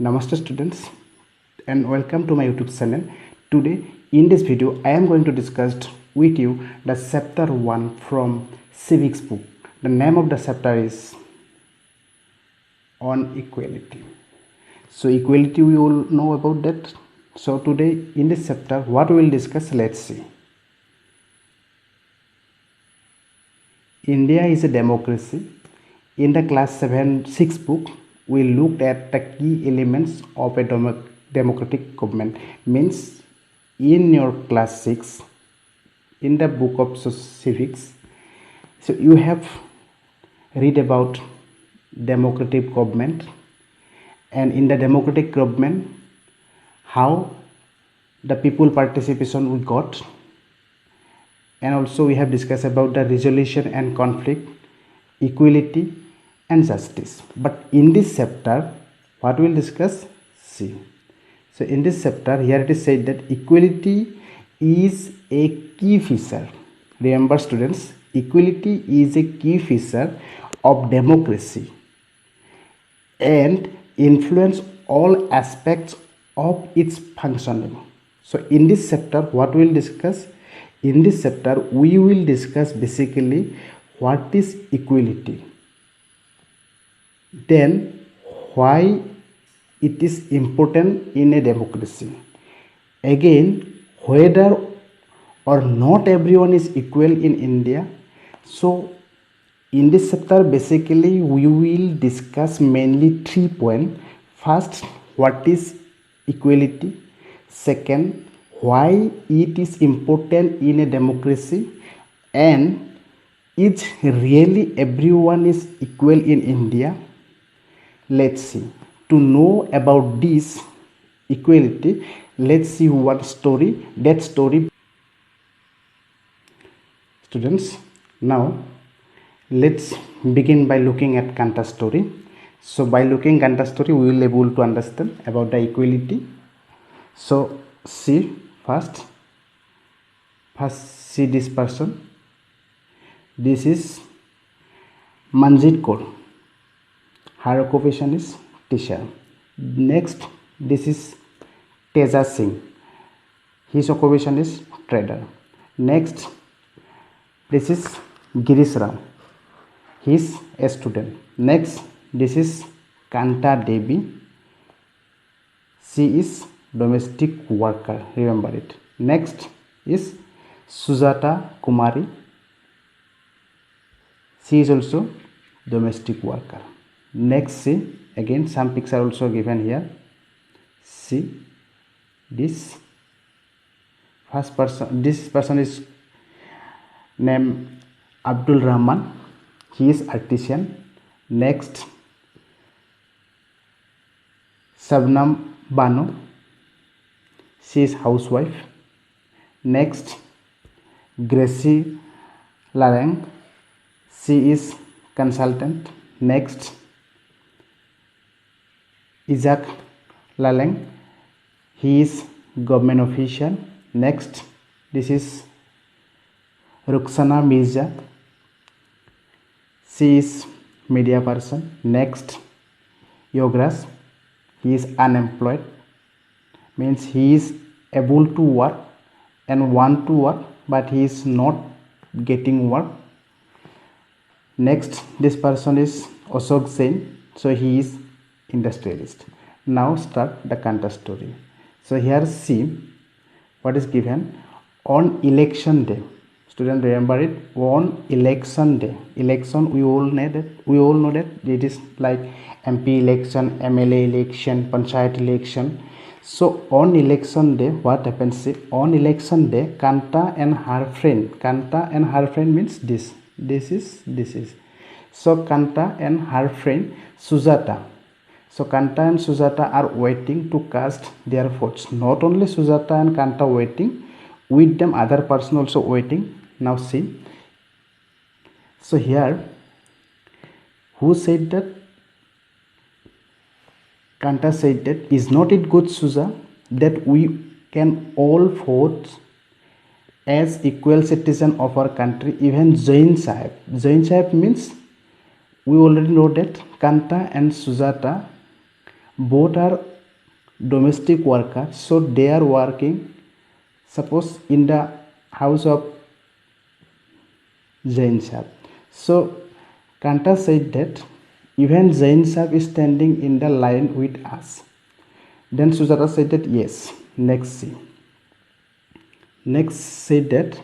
Namaste students and welcome to my YouTube channel. Today in this video I am going to discuss with you the chapter 1 from civics book. The name of the chapter is on equality. So equality we all know about that. So today in this chapter what we will discuss, let's see. India is a democracy. In the class 6 book we looked at the key elements of a democratic government. Means in your class 6 in the book of civics, so you have read about democratic government, and in the democratic government how the people participation we got, and also we have discussed about the resolution and conflict, equality and justice. But in this chapter what we will discuss, see. So in this chapter here it is said that equality is a key feature. Remember students, equality is a key feature of democracy and influence all aspects of its functioning. So in this chapter what we will discuss, in this chapter we will discuss basically what is equality, then why it is important in a democracy, again whether or not everyone is equal in India. So in this chapter basically we will discuss mainly 3 points. First, what is equality? Second, why it is important in a democracy, and is really everyone is equal in India? Let's see. To know about this equality, let's see one story. That story, students, now let's begin by looking at Kanta's story. So by looking Kanta's story we will able to understand about the equality. So see, first see this person. This is Manjit Kaur. Her occupation is teacher. Next, this is Teja Singh. His occupation is trader. Next, this is Girish Ram. He is a student. Next, this is Kanta Devi. She is domestic worker. Remember it. Next is Sujata Kumari. She is also domestic worker. Next, see, again some picture also given here. See this first person. This person is named Abdul Rahman. He is artisan. Next, Sabnam Bano. She is housewife. Next, Gracie Larang. She is consultant. Next, Isaac Laleng. He is government official. Next, this is Ruxana Mirza. She is media person. Next, Yogesh. He is unemployed. Means he is able to work and want to work, but he is not getting work. Next, this person is Ashok Sen. So he is industrialist. Now start the Kanta story. So here see what is given. On election day, student remember it, on election day. Election we all know that it is like MP election, MLA election, Panchayat election. So on election day what happens? See, on election day Kanta and her friend means this is. So Kanta and her friend Sujata. So Kanta and Sujata are waiting to cast their votes. Not only Sujata and Kanta waiting, with them other person also waiting. Now see. So here, who said that? Kanta said that, is not it good, Suja, that we can all vote as equal citizen of our country? Even Jain Sahib means, we already know that Kanta and Sujata both are domestic worker, so they are working suppose in the house of Jain Sahib. So Kanta said that even Jain Sahib is standing in the line with us. Then Sujata said that yes. Next see. Next said that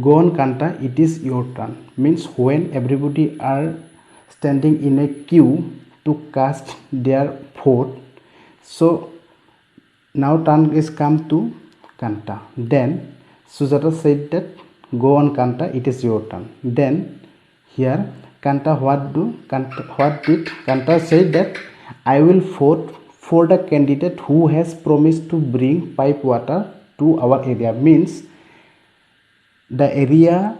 go on Kanta, it is your turn. Means when everybody are standing in a queue to cast their vote, so now turn is come to Kanta. Then Sujata said that go on Kanta, it is your turn. Then here Kanta what did Kanta said that I will vote for the candidate who has promised to bring pipe water to our area. Means the area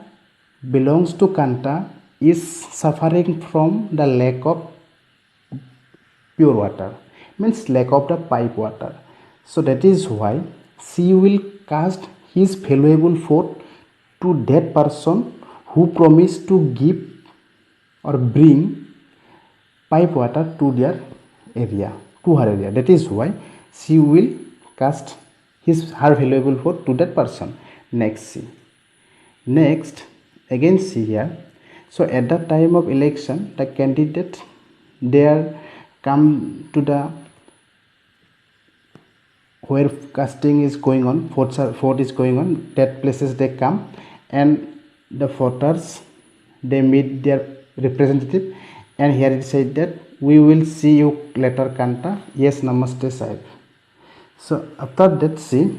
belongs to Kanta is suffering from the lack of pure water, means lack of the pipe water. So that is why she will cast his valuable vote to that person who promised to give or bring pipe water to their area, to her area. That is why she will cast her valuable vote to that person. Next see. Next again see here. So at the time of election, the candidate there come to the where casting is going on, vote is going on, that places they come, and the voters they meet their representative, and here it said that we will see you later Kanta. Yes, namaste Sahib. So after that see,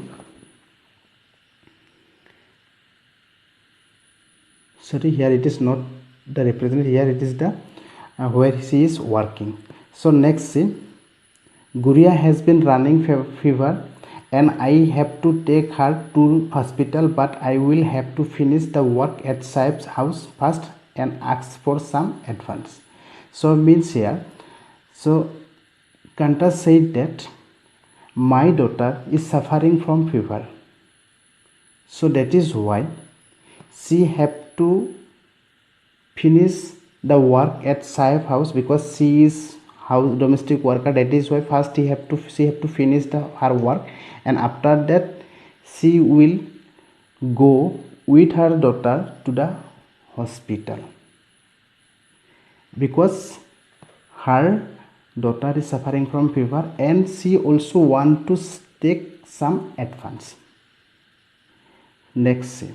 sorry, here it is not the representative, here it is the where she is working. So next see, Guria has been running fever and I have to take her to hospital, but I will have to finish the work at Sahib's house first and ask for some advance. So means here, so Kanta said that my daughter is suffering from fever, so that is why she have to finish the work at Sahib house, because she is house domestic worker. That is why first she have to finish her work, and after that she will go with her daughter to the hospital, because her daughter is suffering from fever and she also want to take some advance. Next see,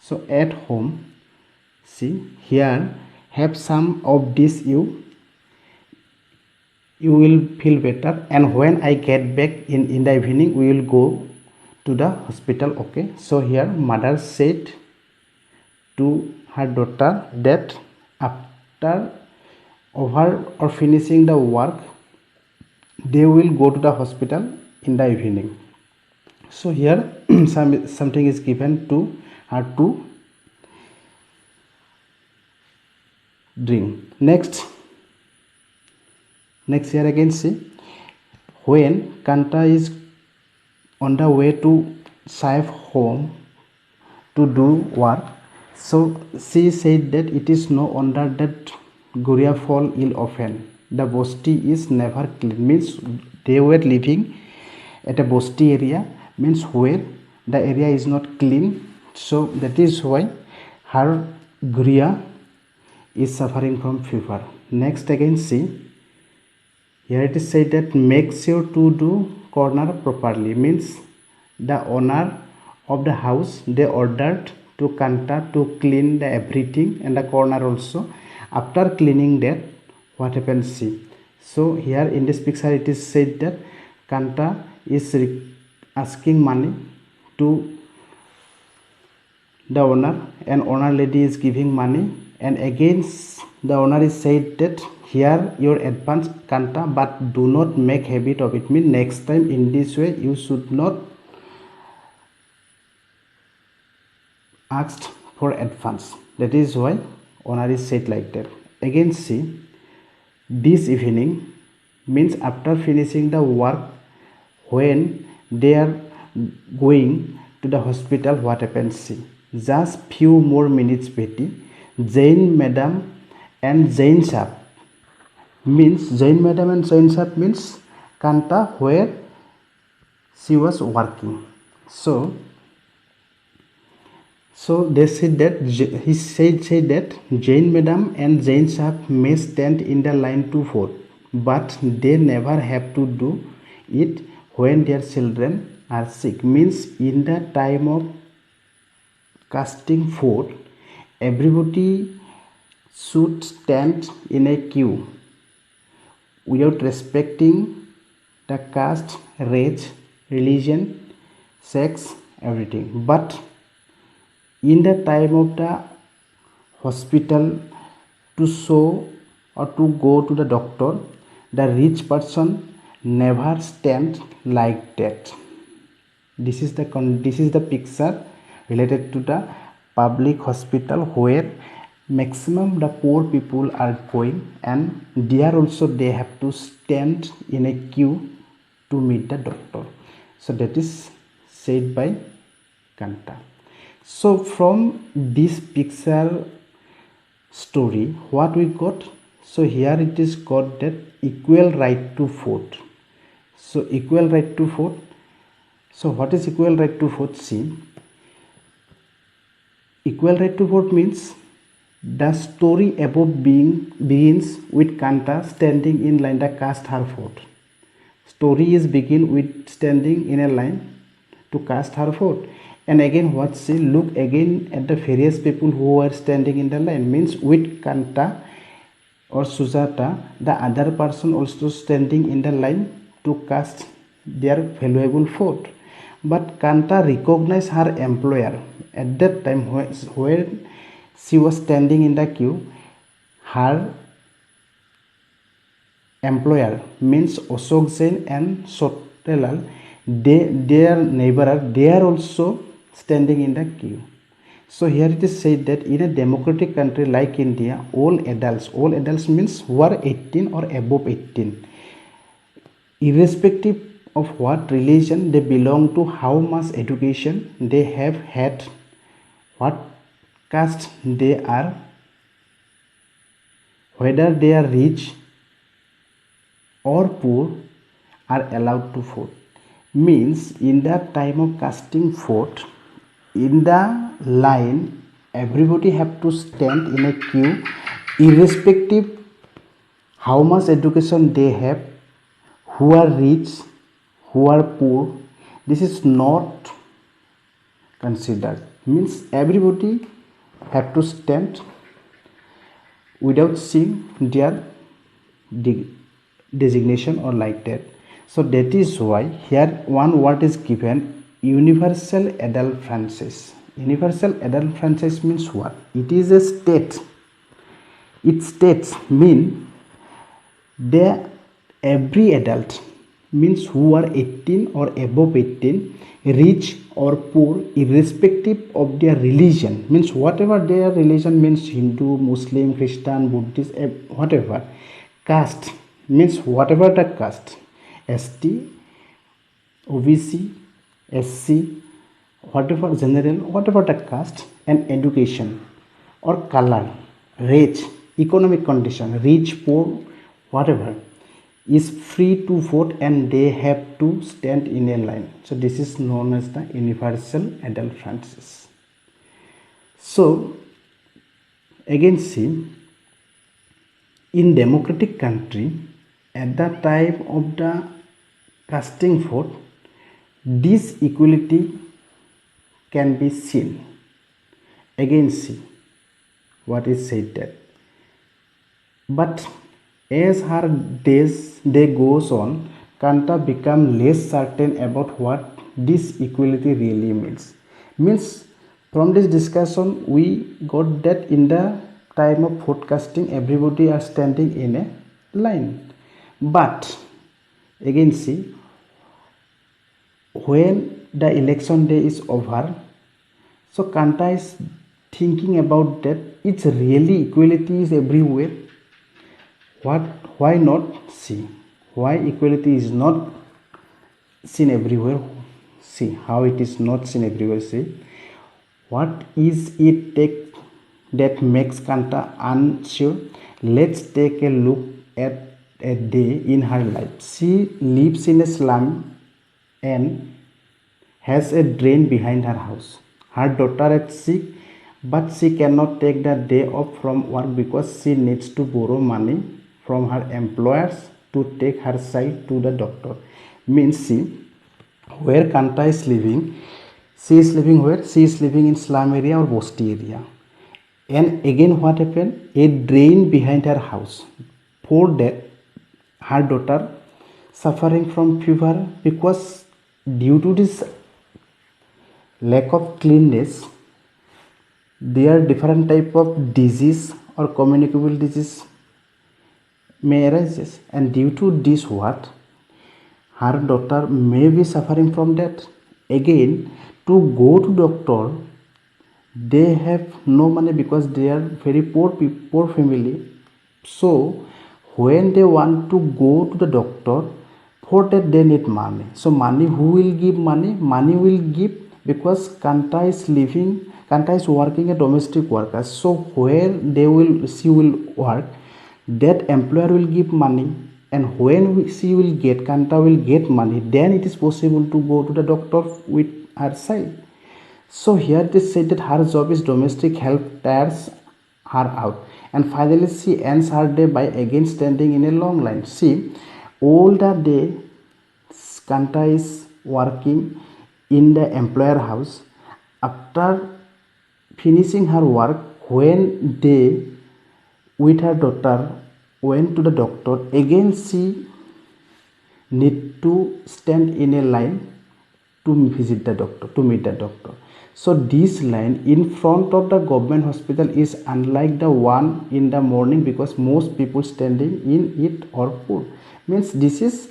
so at home see, here have some of this, you will feel better, and when I get back in the evening we will go to the hospital. Okay, so here mother said to her daughter that after over or finishing the work they will go to the hospital in the evening. So here something is given to her to drink. Next here again see, when Kanta is on the way to Sahib home to do work, so she said that it is no wonder that Guria fall ill often. The bosti is never clean. Means they were living at a bosti area, means where the area is not clean. So that is why her Guria is suffering from fever. Next again see, here it is said that make sure to do corner properly. Means the owner of the house they ordered to Kanta to clean the everything and the corner also. After cleaning that, what happens see, so here in this picture it is said that Kanta is asking money to the owner, and owner lady is giving money, and again the owner is said that here your advance Kanta, but do not make habit of it. Means next time in this way you should not ask for advance. That is why owner is said like that. Again see, this evening means after finishing the work, when they are going to the hospital, what happens see, just few more minutes Betty, Jain madam and Jain Sahib, means Jain madam and Jain Sahib means Kanta where she was working. So they said that he said that Jain Madam and Jain Sahib may stand in the line to vote, but they never have to do it when their children are sick. Means in the time of casting vote, everybody should stand in a queue without respecting the caste, race, religion, sex, everything. But in the time of the hospital to show or to go to the doctor, the rich person never stand like that. This is the picture related to the public hospital where maximum the poor people are going, and there also they have to stand in a queue to meet the doctor. So that is said by Kanta. So from this picture story, what we got? So here it is got that equal right to vote. So equal right to vote. So what is equal right to vote? See, equal right to vote means the story above begins with Kanta standing in line to cast her vote. Story is begin with standing in a line to cast her vote. And again what she look again at the various people who are standing in the line, means with Kanta or Sujata, the other person also standing in the line to cast their valuable vote. But Kanta recognized her employer at that time when she was standing in the queue. Her employer means Ashok Jain and Sotelal, their neighbor, they are also standing in the queue. So here it is said that in a democratic country like India, all adults means who are 18 or above 18, irrespective of what religion they belong to, how much education they have had, what caste they are, whether they are rich or poor, are allowed to vote. Means in the time of casting vote, in the line, everybody have to stand in a queue, irrespective how much education they have, who are rich, who are poor. This is not considered. Means everybody have to stand without seeing their designation or like that. So that is why here one word is given, universal adult franchise. Universal adult franchise means what? It is a state. It states mean they every adult, means who are 18 or above 18, rich or poor, irrespective of their religion, means whatever their religion, means Hindu, Muslim, Christian, Buddhist, whatever. Caste means whatever the caste, ST, OBC, SC, whatever general, whatever the caste, and education or color, race, economic condition, rich, poor, whatever, is free to vote, and they have to stand in a line. So this is known as the universal adult franchise. So again see, in democratic country, at the time of the casting vote, this equality can be seen. Again see what is said that. But as her day goes on, Kanta become less certain about what this equality really means. Means from this discussion we got that in the time of vote casting, everybody are standing in a line. But again see, when the election day is over, so Kanta is thinking about that it's really equality is everywhere. Why not see? Why equality is not seen everywhere? See how it is not seen everywhere. See, what is it that makes Kanta unsure? Let's take a look at a day in her life. She lives in a slum and has a drain behind her house. Her daughter is sick, but she cannot take the day off from work because she needs to borrow money from her employers to take her child to the doctor. Means she, where Kanta is living, she is living where? She is living in slum area or Bosti area. And again what happened? A drain behind her house. For that, her daughter suffering from fever because due to this lack of cleanness, there are different type of disease or communicable disease may arise, and due to this what her daughter may be suffering from that. Again, to go to doctor, they have no money because they are very poor family. So when they want to go to the doctor, for that they need money. So money, who will give money? Money will give, because Kanta is working a domestic worker. So where she will work, that employer will give money, and when she will get, Kanta will get money, then it is possible to go to the doctor with her child. So here they said that her job is domestic help tires her out, and finally she ends her day by again standing in a long line. See, all the day Kanta is working in the employer house. After finishing her work, when they with her daughter went to the doctor, again she need to stand in a line to visit the doctor, to meet the doctor. So this line in front of the government hospital is unlike the one in the morning, because most people standing in it are poor. Means this is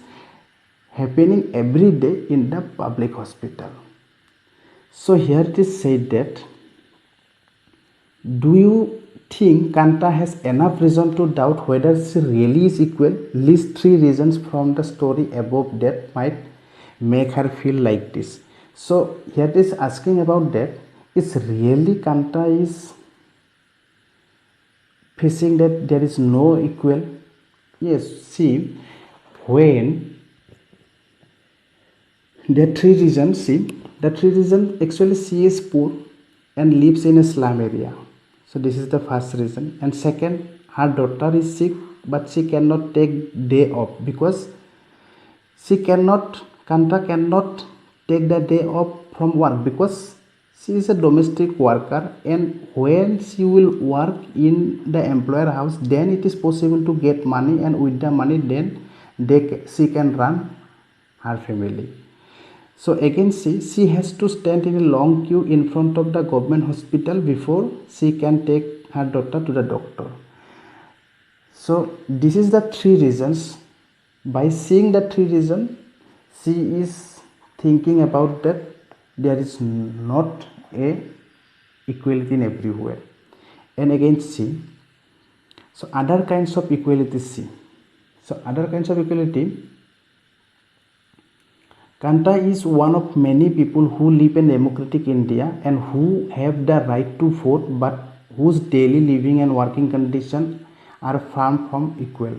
happening every day in the public hospital. So here it is said that, do you think Kanta has enough reason to doubt whether she really is equal? List 3 reasons from the story above that might make her feel like this. So here it is asking about that, is really Kanta is facing that there is no equal? Yes, see, when the 3 reasons, see, the 3 reasons, actually she is poor and lives in a slum area. So this is the first reason. And second, her daughter is sick, but she cannot take day off because Kanta cannot take the day off from work because she is a domestic worker, and when she will work in the employer house, then it is possible to get money, and with the money then she can run her family. So again she has to stand in a long queue in front of the government hospital before she can take her daughter to the doctor. So this is the 3 reasons. By seeing the 3 reasons, she is thinking about that there is not a equality in everywhere. And again see, so other kinds of equality, see, so other kinds of equality, Kanta is one of many people who live in democratic India and who have the right to vote, but whose daily living and working conditions are far from equal.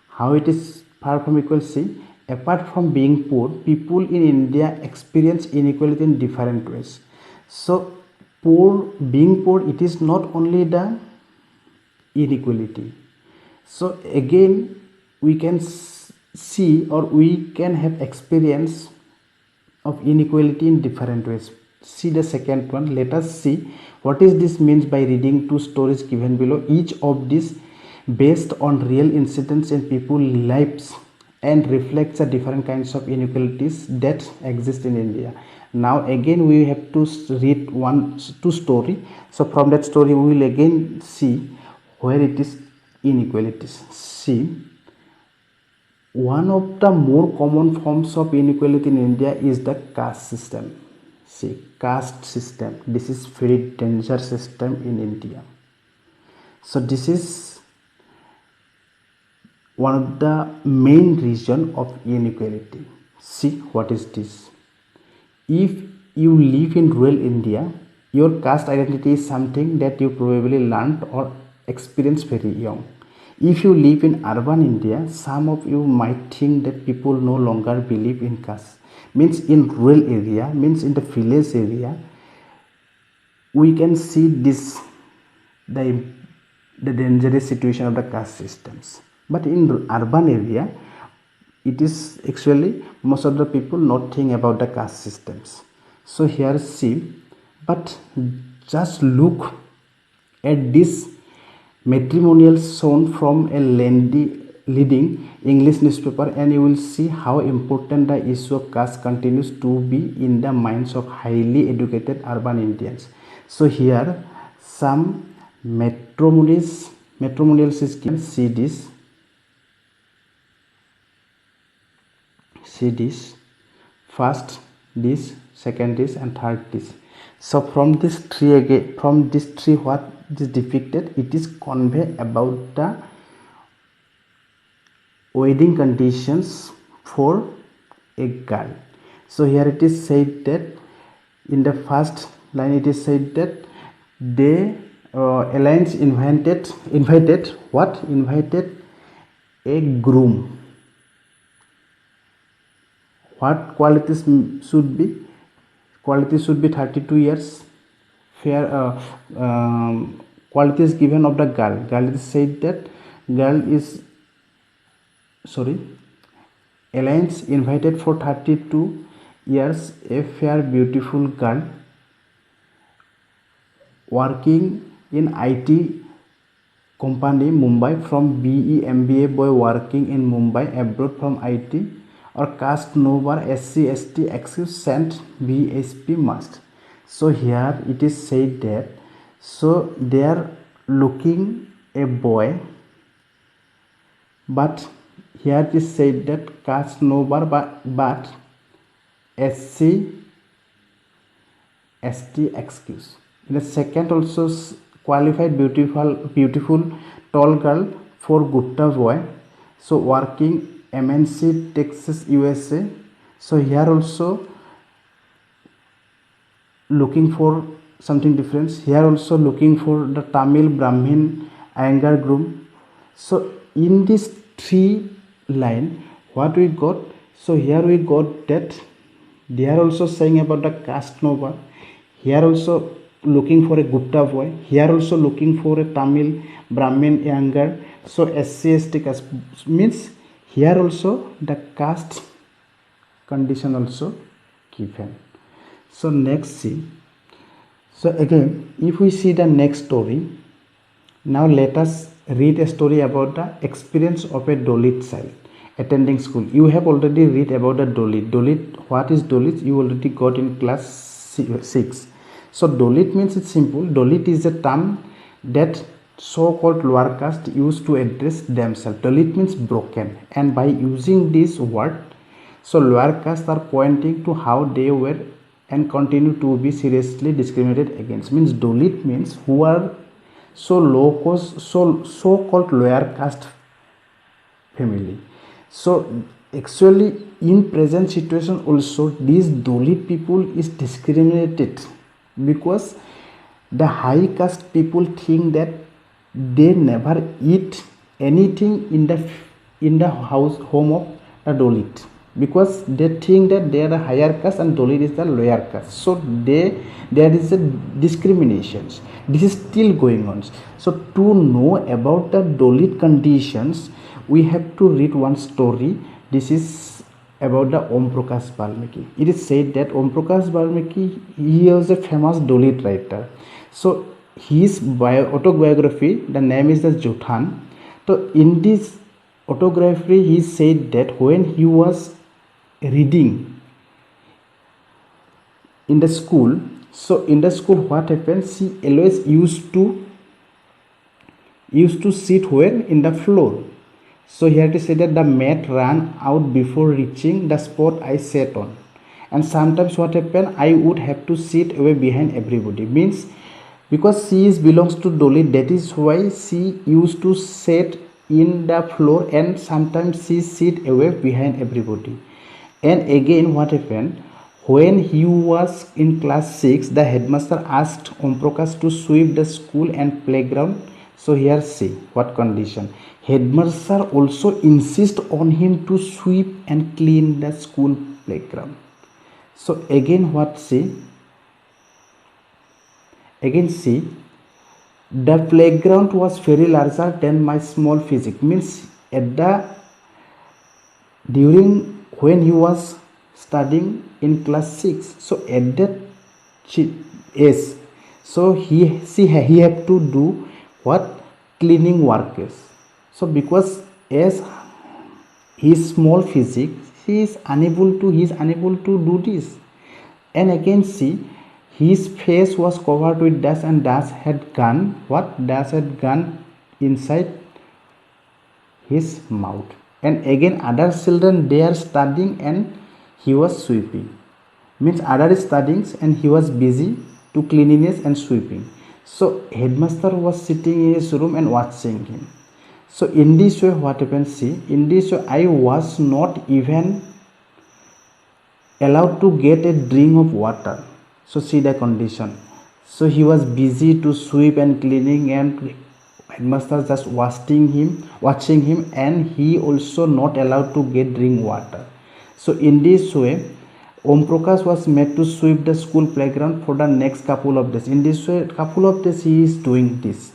How it is far from equal? See, apart from being poor, people in India experience inequality in different ways. So being poor, it is not only the inequality. So again we can see, or we can have experience of inequality in different ways. See the second one. Let us see what is this means by reading 2 stories given below, each of these based on real incidents in people's lives and reflects the different kinds of inequalities that exist in India. Now again we have to read 2 story. So from that story we will again see where it is inequalities. See, one of the more common forms of inequality in India is the caste system. See, caste system. This is very dangerous system in India. So this is one of the main reason of inequality. See, what is this? If you live in rural India, your caste identity is something that you probably learned or experienced very young. If you live in urban India, some of you might think that people no longer believe in caste. Means in rural area, means in the village area, we can see this the dangerous situation of the caste systems. But in urban area, it is actually most of the people not think about the caste systems. So here see, but just look at this matrimonial shown from a leading English newspaper, and you will see how important the issue of caste continues to be in the minds of highly educated urban Indians. So here some matrimonial scheme. See this first this, second this, and third this. So from this tree again, from this tree, what is depicted, it is convey about the wedding conditions for a girl. So here it is said that in the first line it is said that they alliance invited a groom. What qualities should be? Qualities should be 32 years. Fair qualities given of the girl. Girl is said that alliance invited for 32 years, a fair beautiful girl working in IT company Mumbai, from BE MBA boy working in Mumbai abroad from IT, or caste no bar, SC ST excuse sent BSP must. So here it is said that, so they are looking a boy, but here it is said that caste no bar, but SC ST excuse. In the second also qualified beautiful tall girl for Gupta boy, so working MNC Texas USA. So here also looking for something different. Here also looking for the Tamil Brahmin Iyengar groom. So in this three line, what we got? So here we got that they are also saying about the caste nova. Here also looking for a Gupta boy. Here also looking for a Tamil Brahmin Iyengar. So SC/ST caste means here also the caste condition also given. So next see. So again, if we see the next story, now let us read a story about the experience of a Dalit child attending school. You have already read about the Dalit. Dalit, what is Dalit? You already got in class 6. So Dalit means, it's simple. Dalit is a term that so-called lower caste used to address themselves. Dalit means broken, and by using this word, so lower caste are pointing to how they were and continue to be seriously discriminated against. Means Dalit means who are so low cost, so-called lower caste family. So actually in present situation also these Dalit people is discriminated, because the high caste people think that they never eat anything in the home of a Dalit, because they think that they are the higher caste and Dalit is the lower caste. So there is a discriminations. This is still going on. So to know about the Dalit conditions, we have to read one story. This is about the Om Prakash Valmiki. It is said that Om Prakash Valmiki, he was a famous Dalit writer. So his autobiography, the name is the Juthan. So in this autobiography, he said that when he was reading in the school, so in the school what happens, he always used to sit where? In the floor. So here to say that the mat ran out before reaching the spot I sat on, and sometimes what happened, I would have to sit away behind everybody. Means because she belongs to Dalit, that is why she used to sit in the floor, and sometimes she sit away behind everybody. And again what happened, when he was in class 6, the headmaster asked Om Prakash to sweep the school and playground. So here see what condition. Headmaster also insist on him to sweep and clean the school playground. So again what see? Again see, the playground was very larger than my small physics. Means at the during when he was studying in class 6, so at that age, so he have to do what, cleaning workers. So because as his small physics, he is unable to do this. And again see, his face was covered with dust, and dust had gone inside his mouth. And again other children, they are studying and he was sweeping. Means other studying and he was busy to cleanliness and sweeping. So headmaster was sitting in his room and watching him. So in this way what happens, see, in this way I was not even allowed to get a drink of water. So see the condition. So he was busy to sweep and cleaning, and headmaster just watching him, and he also not allowed to get drink water. So in this way Om Prakash was made to sweep the school playground for the next couple of days. In this way couple of days he is doing this.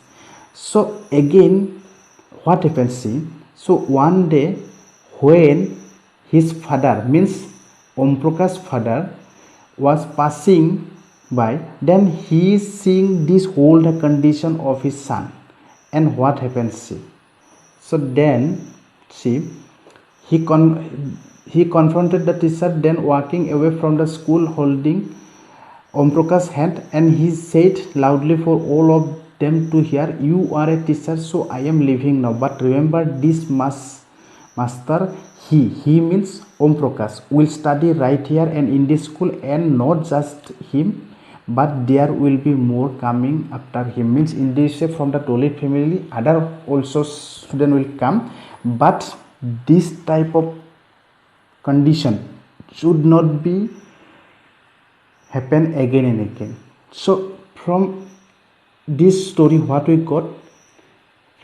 So again what happens, see, so one day when his father, means Om Prakash's father, was passing by, then he is seeing this whole the condition of his son. And what happens, see, so then see, he confronted the teacher, then walking away from the school holding Om Prakash's hand, and he said loudly for all of them to hear, "You are a teacher, so I am leaving now. But remember this master, he means Om Prakash, will study right here and in this school, and not just him, but there will be more coming after him." Means in this way from the Tolit family, other also student will come, but this type of condition should not be happen again and again. So from this story what we got,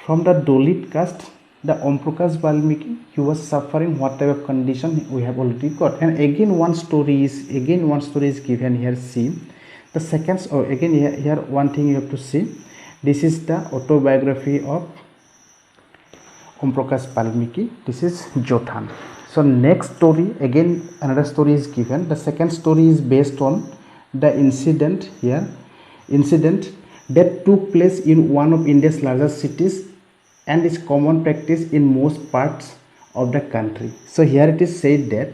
from the Dalit caste, the Om Prakash Valmiki, he was suffering what type of condition we have already got. And again one story is given here. See the second, or again here one thing you have to see, this is the autobiography of Om Prakash Valmiki. This is Jothan. So next story, again another story is given. The second story is based on the incident that took place in one of India's largest cities, and is common practice in most parts of the country. So here it is said that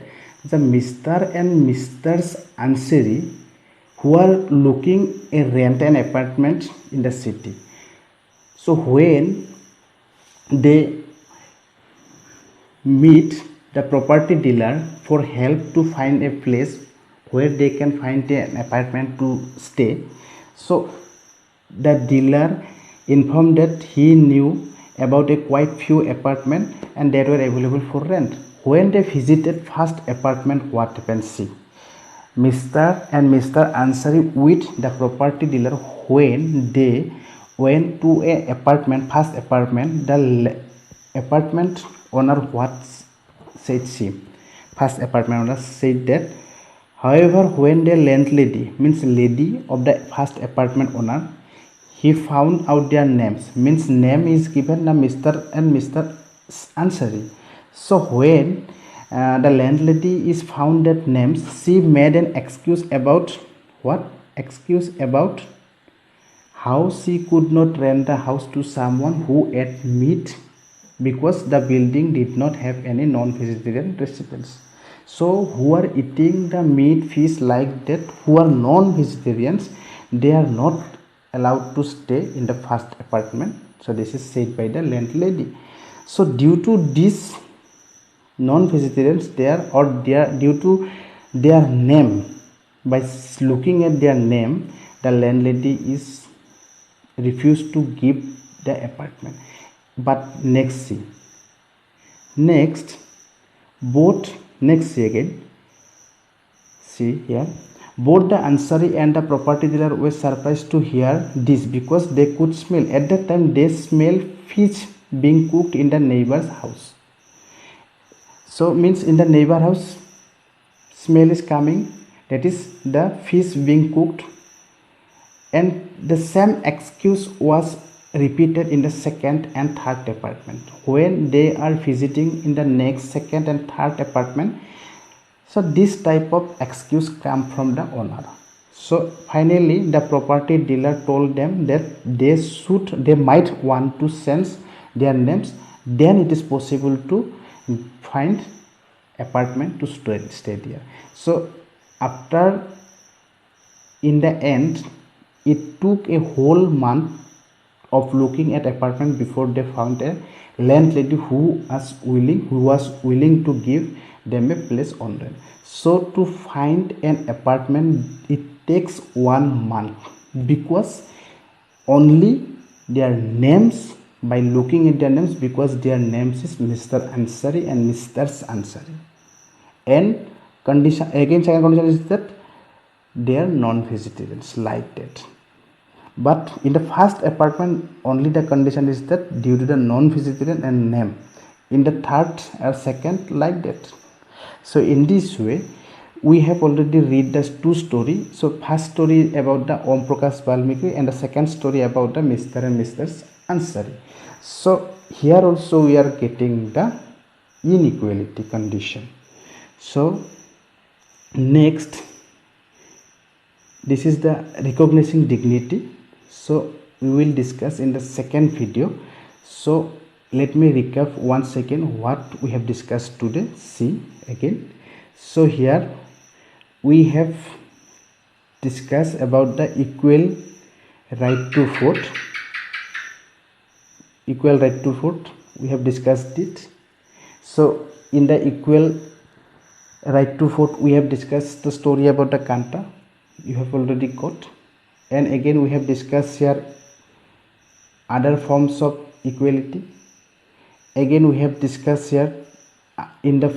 the Mr. and Mrs. Ansari, who are looking a rent an apartment in the city. So when they meet the property dealer for help to find a place where they can find an apartment to stay, so the dealer informed that he knew about a quite few apartments and that were available for rent. When they visited first apartment, what happened, see, Mr. and Mr. Ansari with the property dealer, when they went to a apartment, first apartment, the apartment owner what said, she, first apartment owner said that, however, when the landlady, means lady of the first apartment owner, he found out their names, means name is given the Mr. and Mr. Ansari. So when the landlady is found that names, she made an excuse about what? Excuse about how she could not rent the house to someone who ate meat, because the building did not have any non-vegetarian residents. So who are eating the meat, fish like that, who are non-vegetarians, they are not allowed to stay in the first apartment. So this is said by the landlady. So due to this non-vegetarians there, or due to their name, by looking at their name, the landlady is refused to give the apartment. But next see again, see here, Both the ansari and the property dealer were surprised to hear this because they could smell. At that time, they smell fish being cooked in the neighbor's house. So means in the neighbor house, smell is coming. That is the fish being cooked. And the same excuse was repeated in the second and third apartment. When they are visiting in the next second and third apartment, so this type of excuse come from the owner. So finally the property dealer told them that they might want to change their names, then it is possible to find apartment to stay there. So after, in the end, it took a whole month of looking at apartment before they found a landlady who was willing to give them a place on rent. So to find an apartment, it takes 1 month because only their names, by looking at their names, because their names is Mr. Ansari and Mr. Ansari. And condition again, second condition is that they are non-vegetarians, like that. But in the first apartment, only the condition is that due to the non-vegetarian and name. In the third or second, like that. So in this way, we have already read the two story. So first story about the Om Prakash Valmiki and the second story about the Mr. and Mrs. Ansari. So here also we are getting the inequality condition. So next, this is the recognizing dignity. So we will discuss in the second video. So let me recap once again what we have discussed today. See again. So here we have discussed about the equal right to vote. Equal right to vote, we have discussed it. So in the equal right to vote, we have discussed the story about the Kanta. You have already got. And again we have discussed here other forms of equality. Again we have discussed here in the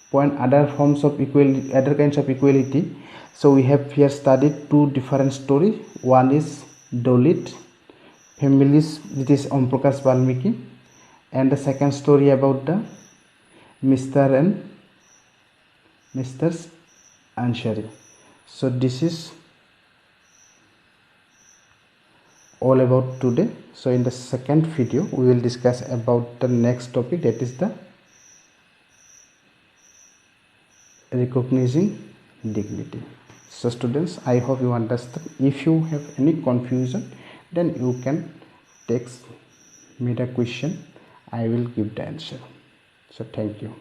point other forms of equality, other kinds of equality. So we have here studied two different stories. One is Dalit families, it is Om Prakash Valmiki, and the second story about the Mr. and Mrs. Ansari. So this is all about today. So in the second video we will discuss about the next topic, that is the recognizing dignity. So students, I hope you understand. If you have any confusion, then you can text me the question, I will give the answer. So thank you.